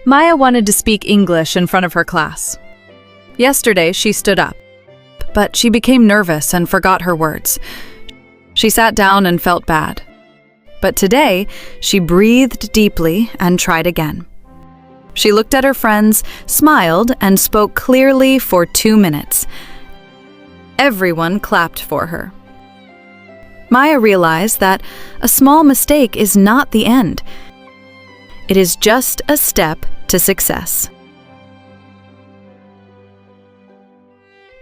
Maya wanted to speak English in front of her class. Yesterday, she stood up, but she became nervous and forgot her words. She sat down and felt bad. But today, she breathed deeply and tried again. She looked at her friends, smiled, and spoke clearly for 2 minutes. Everyone clapped for her. Maya realized that a small mistake is not the end. It is just a step to success.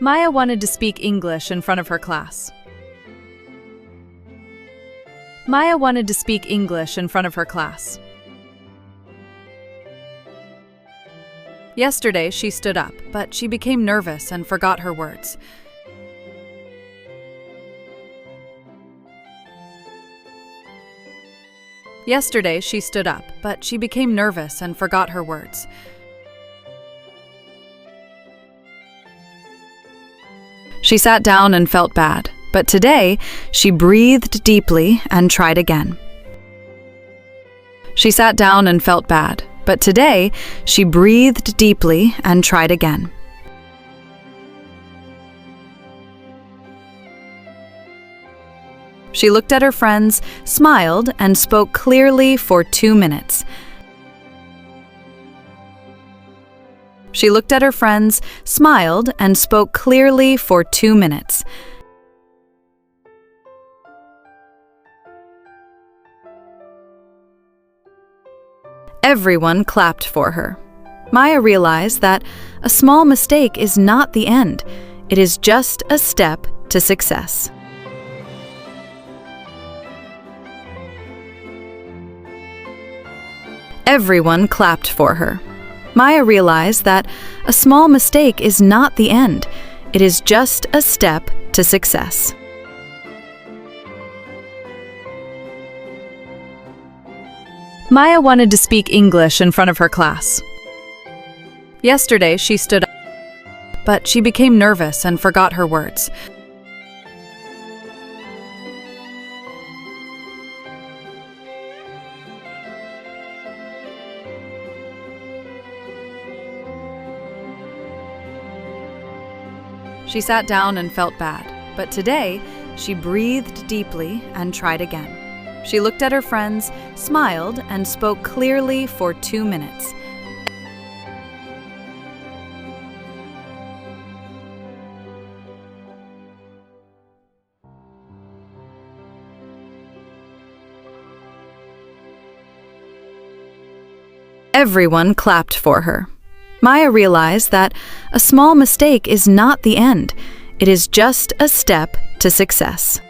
Maya wanted to speak English in front of her class. Maya wanted to speak English in front of her class. Yesterday, she stood up, but she became nervous and forgot her words. Yesterday, she stood up, but she became nervous and forgot her words. She sat down and felt bad, but today, she breathed deeply and tried again. She sat down and felt bad, but today, she breathed deeply and tried again. She looked at her friends, smiled, and spoke clearly for 2 minutes. She looked at her friends, smiled, and spoke clearly for 2 minutes. Everyone clapped for her. Maya realized that a small mistake is not the end. It is just a step to success. Everyone clapped for her. Maya realized that a small mistake is not the end. It is just a step to success. Maya wanted to speak English in front of her class. Yesterday, she stood up, but she became nervous and forgot her words. She sat down and felt bad, but today, she breathed deeply and tried again. She looked at her friends, smiled, and spoke clearly for 2 minutes. Everyone clapped for her. Maya realized that a small mistake is not the end. It is just a step to success.